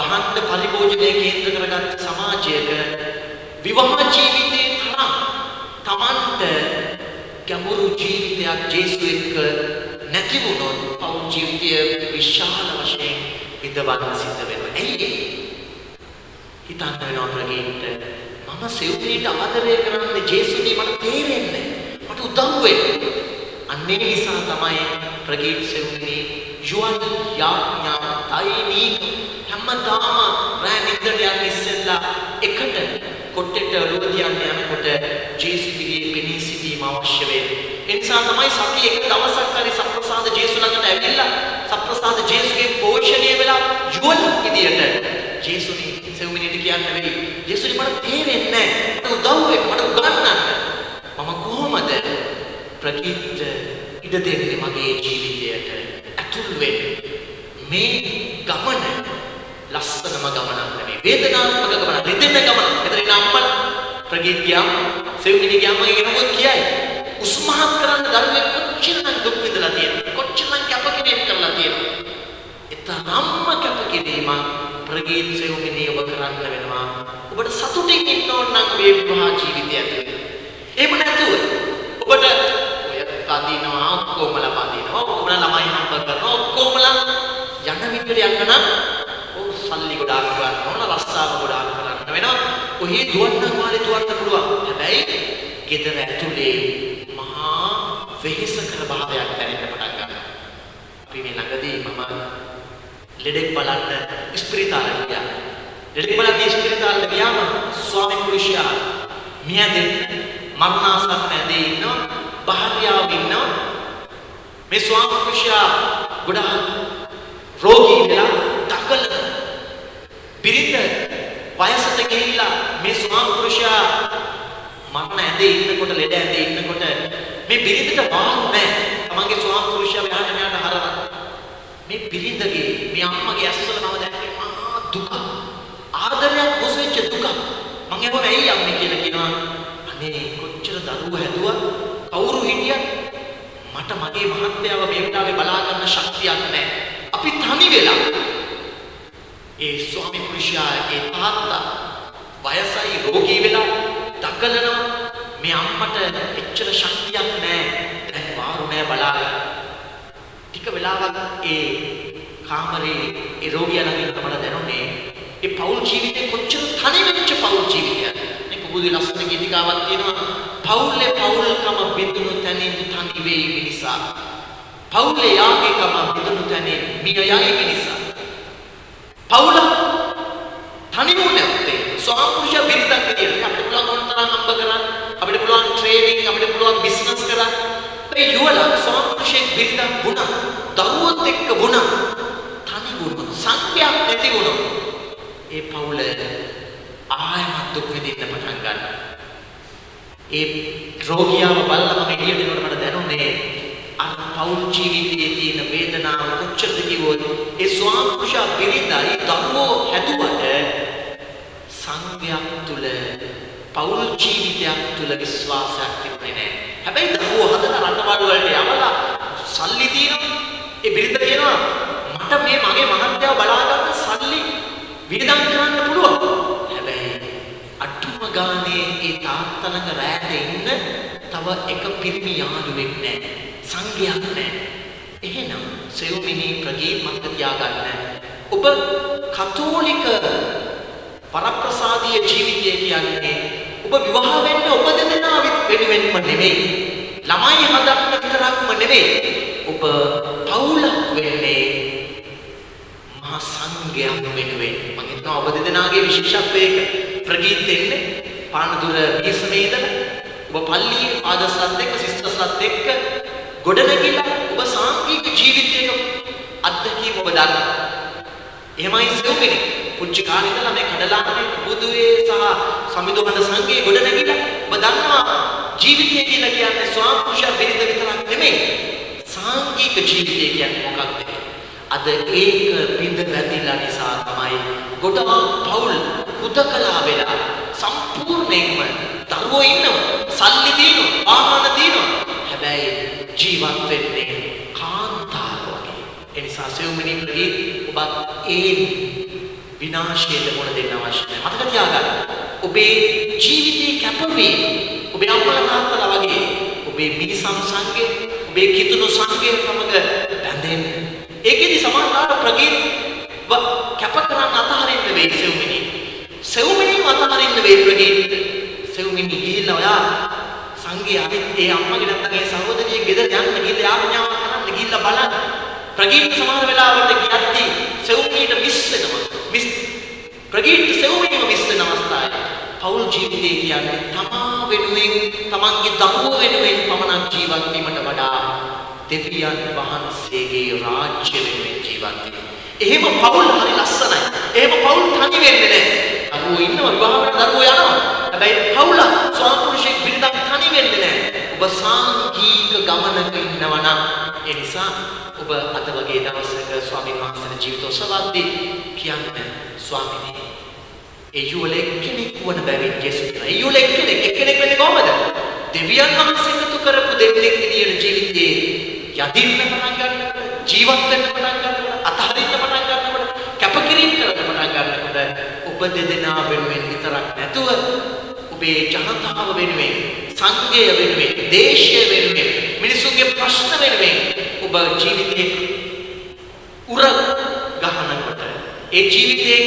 අහන්ත පරිභෝජනයේ කේන්ද්‍ර කරගත් සමාජයක විවාහ ජීවිතේ තරම් තමන්ට ගැඹුරු ජීවිතයක් ජේසු එක්ක නැති වුණොත් පෞල් ජීවිතය විශාල වශයෙන් විඳවන්න සිද්ධ වෙනවා. ඇයි? හිතන්න වෙනවා ප්‍රගීට මම සෙව්මිනිට ආදරය කරන්නේ ජේසුනේ මට තේරෙන්නේ මට උදව් වෙන්නේ. අන්නේ නිසා තමයි ප්‍රගීට සෙව්මිනි යුවන් යාඥා තයිනී හැමදාම රෑ නිද්දට යන්න ඉස්සෙල්ලා එකට කොට්ටෙට ඔළුව තියන්න යනකොට ජේසු පිළියේ පෙනී සිටීම අවශ්‍ය වෙන්නේ. ඒ නිසා තමයි සතිය එක දවසක් හරි සප්‍රසාද ජේසු ළඟට ඇවිල්ලා සප්‍රසාද ජේසුගේ පෝෂණය වෙලා යුවලක් විදියට ජේසුනි සෙව්මිනිට කියන්න වෙයි. ජේසුනි මට තේරෙන්නේ නැහැ. මට උදව් වෙන්න මට උගන්වන්න. මම කොහොමද ප්‍රගීත් ඉඩ දෙන්නේ මගේ ජීවිතයට ඇතුල් වෙන්න. මේ ගමන ලස්සනම ගමනක් නෙමෙයි. වේදනාත්මක ගමනක්, රිදෙන ගමනක්. මෙතන ඉන්න අම්මලා ප්‍රගීත් ගියාම සෙව්මිනි ගියාම කෙනෙකුත් කියයි. උස්මහත් කරන්න දරුවෙක් කොච්චරනම් දුක් විඳලා තියෙනවද? කොච්චරනම් කැපකිරීම කරලා තියෙනවද? එතරම්ම කැපකිරීම ප්‍රගීත් සෙව්මිනි ඔබ කරන්න වෙනවා. ඔබට සතුටින් ඉන්න ඕන නම් මේ විවාහ ජීවිතය ඇතුලේ. එහෙම නැතුව ඔබට ඔය පදිනවා කොමලා පදිනවා ඔබලා ළමයි හම්බ කරනවා කොමලා යන විදිහට යන්න නම් සල්ලි ගොඩාක් ගන්න ඕන රස්සාව ගොඩාක් කරන්න වෙනවා. ඔහි දුවන්න වාලේ දුවන්න පුළුවන්. හැබැයි ගෙදර ඇතුලේ මහා වෙහෙසකර භාවයක් දැනෙන්න පටන් ගන්නවා. අපි මේ ළඟදී මම ලෙඩෙක් බලන්න ස්පිරිතාලෙට ගියා. ලෙඩෙක් බලන්න ස්පිරිතාලෙට ගියාම ස්වාමි පුරුෂයා මියදෙන් මරණාසන්න ඇදේ ඉන්නවා. භාර්යාව ඉන්නවා. මේ ස්වාමි පුරුෂයා ගොඩාක් රෝගී වෙලා දකල බිරිඳ වයසට ගිහිල්ලා මේ ස්වාමි පුරුෂයා මරණ ඇඳේ ඉන්නකොට ලෙඩ ඇඳේ ඉන්නකොට මේ බිරිඳට වාහන නැහැ. තමන්ගේ ස්වාමි පුරුෂයා මෙහාට මෙහාට හරවන. මේ බිරිඳගේ මේ අම්මගේ ඇස්වල නම දැක්කේ මහා දුක. ආදරයක් මොසෙච්ච දුක. මං එහුව ඇයි යන්නේ කියලා කියනවා. අනේ කොච්චර දරුවෝ හැදුවා කවුරු හිටියත් මට මගේ මහත්යාව මේ වෙලාවේ බලා ගන්න ශක්තියක් නැහැ. අපි තනි වෙලා ඒ ස්වාමි පුරුෂයා ඒ තාත්තා වයසයි රෝගී වෙලා දඟලනවා මේ අම්මට එච්චර ශක්තියක් නැහැ දැන් වාරු නැහැ බලාගන්න ටික වෙලාවක් ඒ කාමරේ ඒ රෝගියා ළඟ තමයි දැනුනේ ඒ පෞල් ජීවිතේ කොච්චර තනි වෙච්ච පෞල් ජීවිතයක් මේ පුබුදේ ලස්සන ගීතිකාවක් තියෙනවා පෞල්ලේ පෞල්කම බිඳුණු තැනින් තනි වෙයි මිනිසා පෞල්ලේ යාගේකම බිඳුණු තැනින් මිය යයි මිනිසා පෞල තනි වුණේ ස්වාමි පුරුෂයා බිරිඳක් විදියට අපිට පුළුවන් මොනතරම් හම්බ කරන්න අපිට පුළුවන් ට්‍රේනින් අපිට පුළුවන් බිස්නස් කරන්න ඒ යුවලා ස්වාමි පුරුෂයෙක් බිරිඳක් වුණා දරුවොත් එක්ක වුණා තනි වුණා සංඛ්‍යාවක් නැති වුණා ඒ පෞල ආයමත් දුක් විඳින්න පටන් ගන්නවා ඒ රෝගියාව බලලා මම එළියට එනකොට මට දැනුනේ අර පෞල් ජීවිතයේ තියෙන වේදනාව කොච්චරද කිව්වොත් ඒ ස්වාමි පුරුෂයා බිරිඳයි දරුවෝ හැදුවට සංඝයක් තුල පෞල් ජීවිතයක් තුල විශ්වාසයක් තිබුණේ නැහැ. හැබැයි දරුවෝ හදන රටවල් වලට යවලා සල්ලි තියෙනවා. ඒ බිරිඳ කියනවා මට මේ මගේ මහත්යාව බලා ගන්න සල්ලි වියදම් කරන්න පුළුවන්. හැබැයි අටුම ගානේ ඒ තාත්තා ළඟ රැඳ ඉන්න තව එක පිරිමි යාළුවෙක් නැහැ. සංඝයක් නැහැ. එහෙනම් සෙව්මිනි ප්‍රගීත් මතක තියාගන්න. ඔබ කතෝලික වරප්‍රසාදීය ජීවිතය කියන්නේ ඔබ විවාහ වෙන්න ඔබ දෙදෙනා වෙනුවෙන්ම නෙමෙයි. ළමයි හදන්න විතරක්ම නෙමෙයි. ඔබ පවුලක් වෙන්නේ මහා සංඝයක් වෙනුවෙන්. මම හිතනවා ඔබ දෙදෙනාගේ විශේෂත්වය ඒක. ප්‍රගීත් දෙන්නේ පානදුර බීසමේ ඉඳලා ඔබ පල්ලියේ ආදර්ශලත් එක්ක සිස්ටර්ස්ලත් එක්ක ගොඩනැගිලා ඔබ සාංගික ජීවිතයක අත්දැකීම් ඔබ දන්නවා. එහෙමයි සෙව්මිනි පුංචි කාලේ ඉඳලා මේ කඩලානේ බුදුවේ සහ සමිඳුහඬ සංඝයේ ගොඩනැගිලා ඔබ දන්නවා ජීවිතය කියලා කියන්නේ ස්වාමි පුරුෂයා බිරිඳ විතරක් නෙමෙයි සාංගික ජීවිතය කියන්නේ මොකක්ද? අද ඒක බිඳ වැදිලා නිසා තමයි ගොඩාක් පෞල් හුදකලා වෙලා සම්පූර්ණයෙන්ම දරුවෝ ඉන්නවා සල්ලි තියෙනවා ආහාර තියෙනවා හැබැයි ජීවත් වෙන්නේ කාන්තාර වගේ. ඒ නිසා සෙව්මිනි ප්‍රගීත් ඔබත් ඒ විනාශයට මුහුණ දෙන්න අවශ්‍ය නැහැ. මතක තියාගන්න. ඔබේ ජීවිතේ කැපවීම ඔබේ අම්මලා තාත්තලා වගේ ඔබේ මිනිසම් සංගේ ඔබේ කිතුණු සංගේ සමග බැඳෙන්න. ඒකෙදි සමානතාවට ප්‍රගීත් කැප කරන්න අතහරින්න වෙයි සෙව්මිනි. සෙව්මිනි අතහරින්න වෙයි ප්‍රගීත්. සෙව්මිනි ගිහිල්ලා ඔයා සංගේ අනිත් ඒ අම්මගේ නැත්නම් ඒ සහෝදරියගේ ගෙදර යන්න ගිහිල්ලා යාඥාවක් කරන්න ගිහිල්ලා බලන්න. ප්‍රගීත් සමහර වෙලාවට ගියද්දී සෙව්මිනිට මිස් වෙනවා. ප්‍රගීත් සෙව්මිනිව මිස් වෙන අවස්ථාවේ පෞල් ජීවිතය කියන්නේ තමා වෙනුවෙන් තමන්ගේ දරුවෝ වෙනුවෙන් පමණක් ජීවත් වීමට වඩා දෙවියන් වහන්සේගේ රාජ්‍ය වෙනුවෙන් ජීවත් වීම. එහෙම පෞල් හරි ලස්සනයි. එහෙම පෞල් තනි වෙන්නේ නැහැ. දරුවෝ ඉන්නවා විවාහ වෙන දරුවෝ යනවා. හැබැයි පෞල ස්වාමි පුරුෂයෙක් බිරිඳක් තනි වෙන්නේ නැහැ. ඔබ සාංගික ගමනක ඉන්නවා නම් ඒ නිසා ඔබ අද වගේ දවසක ස්වාමීන් වහන්සේගේ ජීවිත ඔසවද්දී කියන්නේ ස්වාමීනි ඒ යුවලෙක් කෙනෙක් වන බැවින් ජේසුස් කියනවා. ඒ යුවලෙක් කෙනෙක් වෙන්නේ කොහමද? දෙවියන් වහන්සේ එකතු කරපු දෙවියෙක් විදියට ජීවිතේ යදින්න පටන් ගන්නකොට ජීවත් වෙන්න පටන් ගන්නකොට අතහරින්න පටන් ගන්නකොට කැපකිරීම කරන්න පටන් ගන්නකොට ඔබ දෙදෙනා වෙනුවෙන් විතරක් නැතුව ඔබ ඔබේ ජනතාව වෙනුවෙන්, සංඝය වෙනුවෙන්, දේශය වෙනුවෙන්, මිනිසුන්ගේ ප්‍රශ්න වෙනුවෙන් ඔබ ජීවිතේ උර ගහනකොට, ඒ ජීවිතේ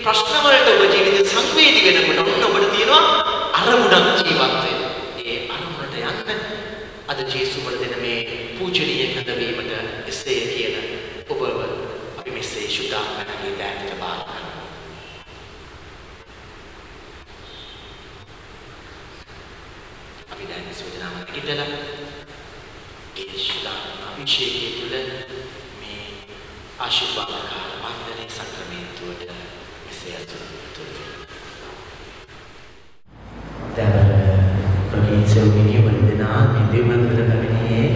ප්‍රශ්න වලට ඔබ ජීවිතේ සංවේදී වෙනකොට ඔන්න ඔබට තියෙනවා අරමුණක් ජීවත් වෙන්න. ඒ අරමුණට යන්න අද ජේසුස් වල දෙන මේ පූජනීය කැඳවීමට එසේ කියන ඔබ අපි මෙසේ ශුද්ධාත්මකගේ දෑතට බාර කරනවා. අපි දැන් සෝදනාම නැගිටලා ඒ ශුද්ධාත්ම අභිෂේකයේ තුල මේ ආශිර්වාද කාල වන්දනේ සක්‍රමේන්තුවට මෙසේ අතුරුතු ප්‍රගීතසෙව්මිනිය වන්දනා නිදෙමන්තර පැමිණියේ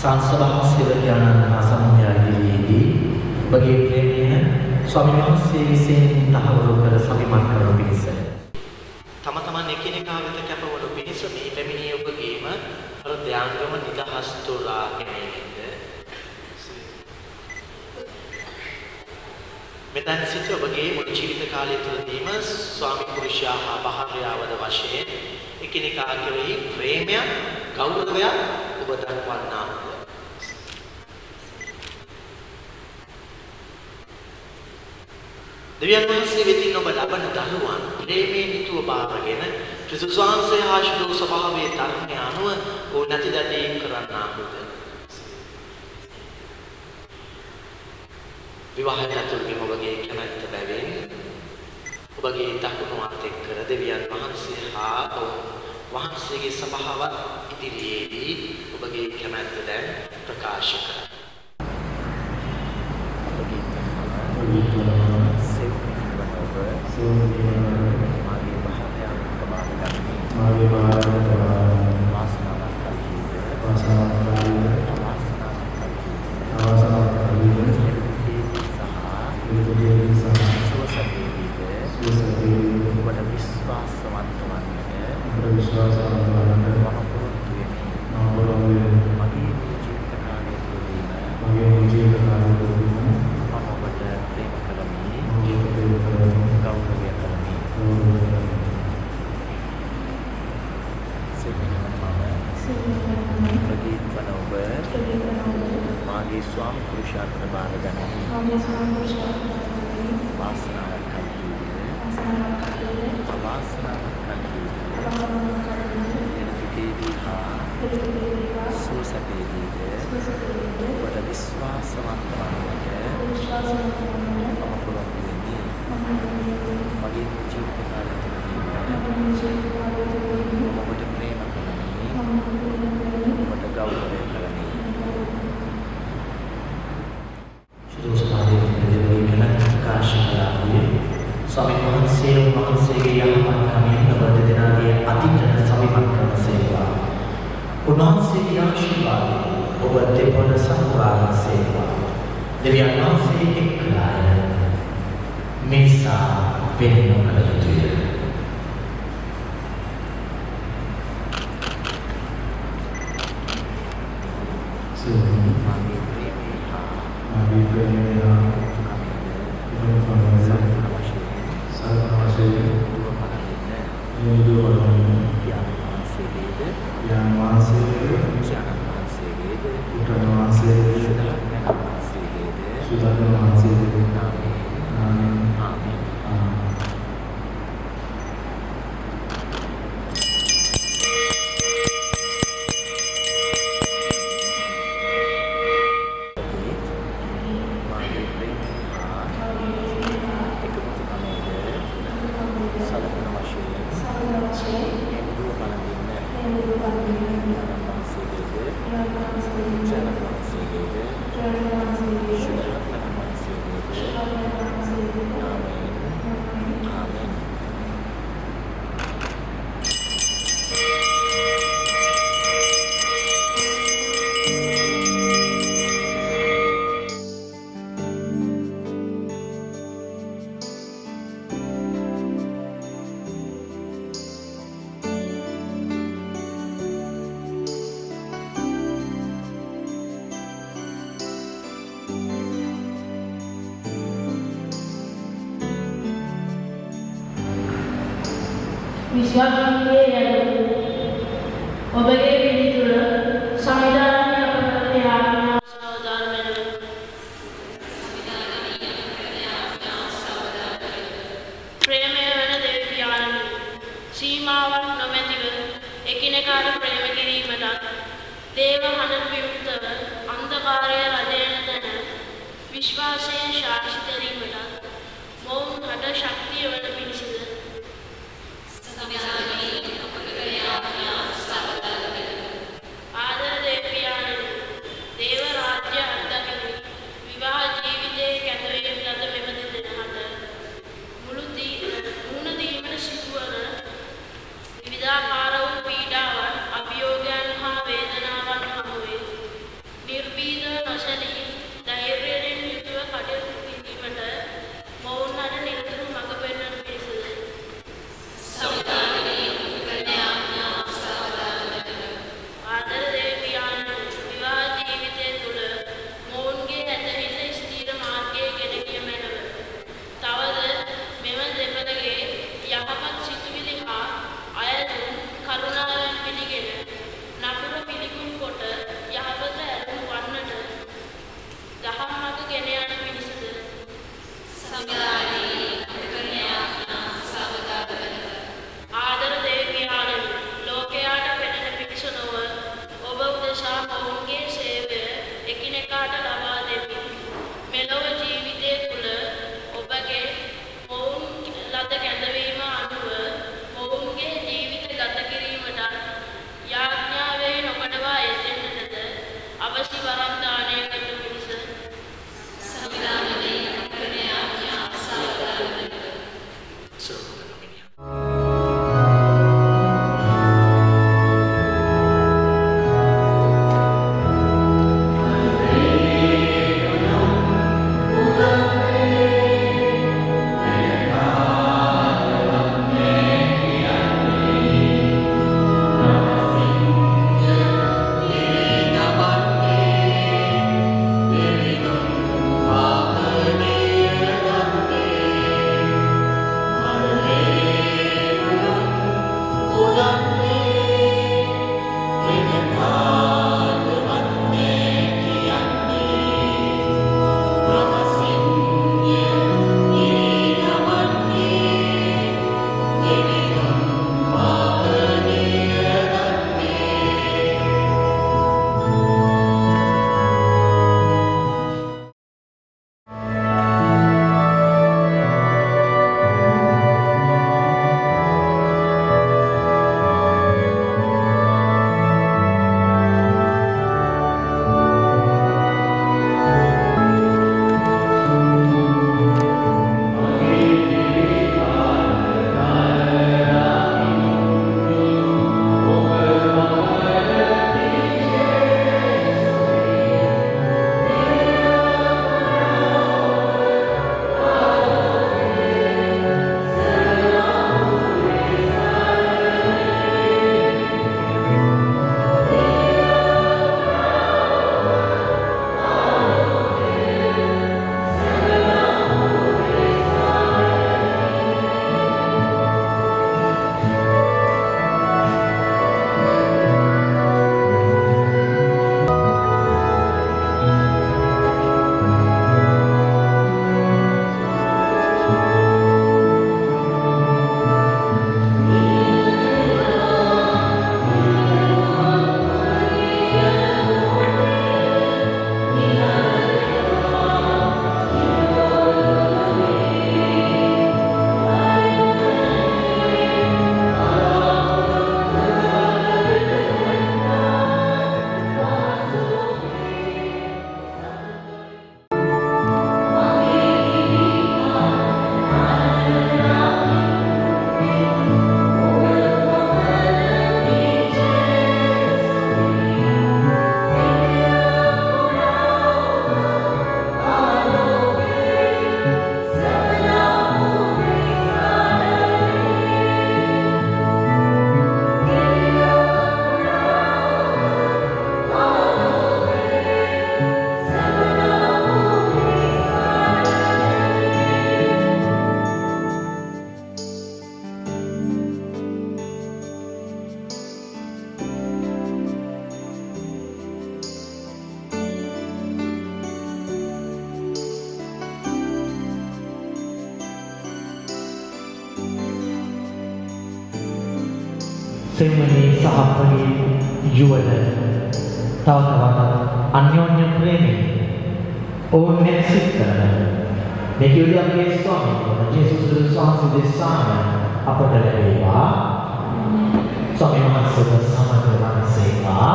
සංසභා සේවකයන්න් හා සමුදායයේදී ඔබගේ ප්‍රේමය ස්වාමීන් වහන්සේ විසින් තහවුරු කර සවිමත් කරනු පිණිස තම තමන් එකිනෙකා වෙත කැපවනු පිණිස මේ පැමිණියේ ඔබගේම හෘදයාංගම නිදහස් තෝරා ගැනීමෙන්ද මෙතන සිට ඔබගේ මුළු ජීවිත කාලය තුළදීම ස්වාමි පුරුෂයා හා භාර්යාවද වශයෙන් එකිනෙකා කෙරෙහි ප්‍රේමයක්, ගෞරවයක් ඔබ දක්වන්නා වූ දෙවියන් වහන්සේ වෙතින් ඔබ ලබන දරුවන් ප්‍රේමයෙන් යුතුව බාරගෙන ක්‍රිස්තුස් වහන්සේ හා ශුද්ධ ස්වභාවයේ ධර්මය අනුව ඔවුන් නැති දඩේ කරන්නා වූද විවාහයට ඇතුළු ඔබගේ කැමැත්ත බැවින් ඔබගේ දකුණු අත එක් කර දෙවියන් වහන්සේ හා වහන්සේගේ සභාවත් ඉදිරියේදී ඔබගේ කැමැත්ත දැන් ප්‍රකාශ කරයි. විශ්වාසීයේ යන ඔබගේ පිළිතුර සංවිධානය අපගේ ආඥා සහෝදරයන් ප්‍රේමය වන දෙවියන් සීමාවක් නොමැතිව එකිනෙකාට ප්‍රේම කිරීමට දේව හඬ විවෘතව අන්ධකාරය රජයන තැන විශ්වාසයෙන් සාක්ෂි දැරීමට මොවුන් හට ශක්තිය වන පිණිසද ආදර දෙවියන් දේව රාජ්‍ය අත්දැකීම විවාහ ජීවිතයේ කැඳවීම ලද මෙම දෙදෙනාට මුහුණ දීමට සිදුවන විවිධාකාර වූ පීඩාවන් අභියෝගයන් හා වේදනාවන් හමුවේ නිර්භීතව නොසැලී ධෛර්යයෙන් යුතුව කටයුතු කිරීමට මොවුන් හට නිරතුරු මඟ පෙන්වන පිණිසද සෙවණේ සහපගේ යුවල තව තවත් අන්‍යෝන්‍ය ප්‍රේමයෙන් ඔවුන් නැසිත කරන මේ කියුවේ අපේ ස්වාමීන් වහන්සේ ජේසුස් වහන්සේ දෙසාම අපට ලැබේවා. ස්වාමීන් වහන්සේට සමග වහන්සේවා.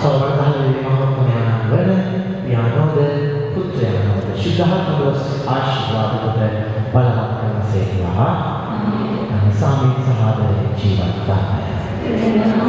සෝවර්ධනයේ මහත්මයාණන් වන යානෝද පුත්‍රයාණෝද ශුද්ධාත්මක ආශිර්වාද කොට බලවත් කරසේවා. සාමීක සහෝදරය ජීවත් ගන්න.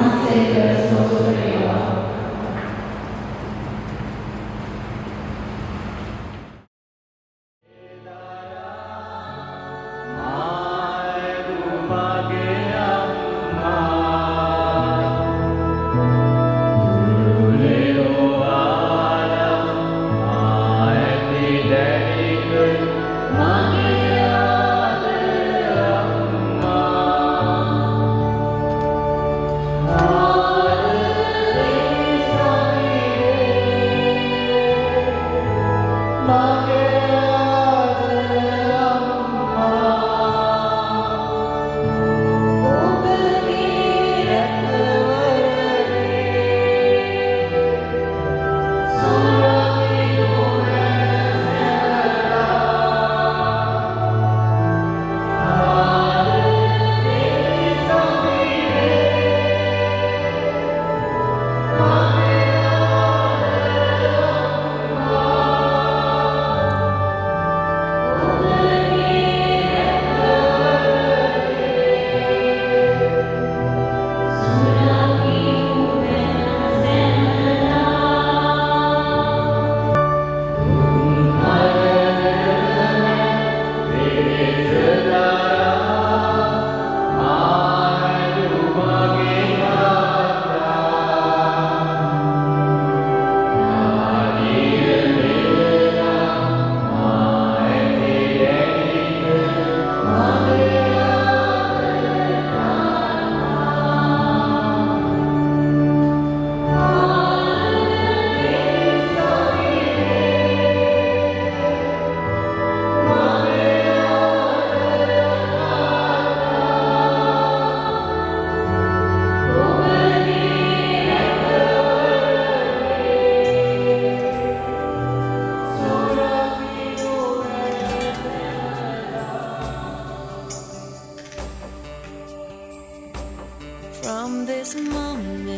From this moment,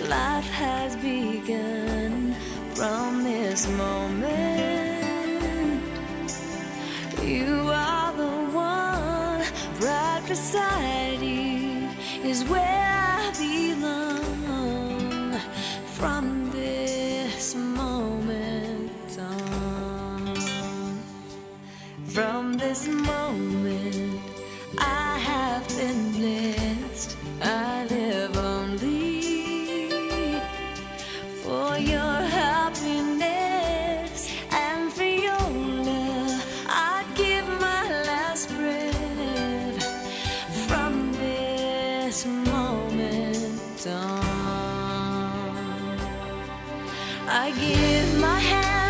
life has begun. From this moment, you are the one. Right beside you is where I belong. From this moment on, from this moment, I have been blessed. I live only for your happiness and for your love. I'd give my last breath. From this moment on, I give my hand.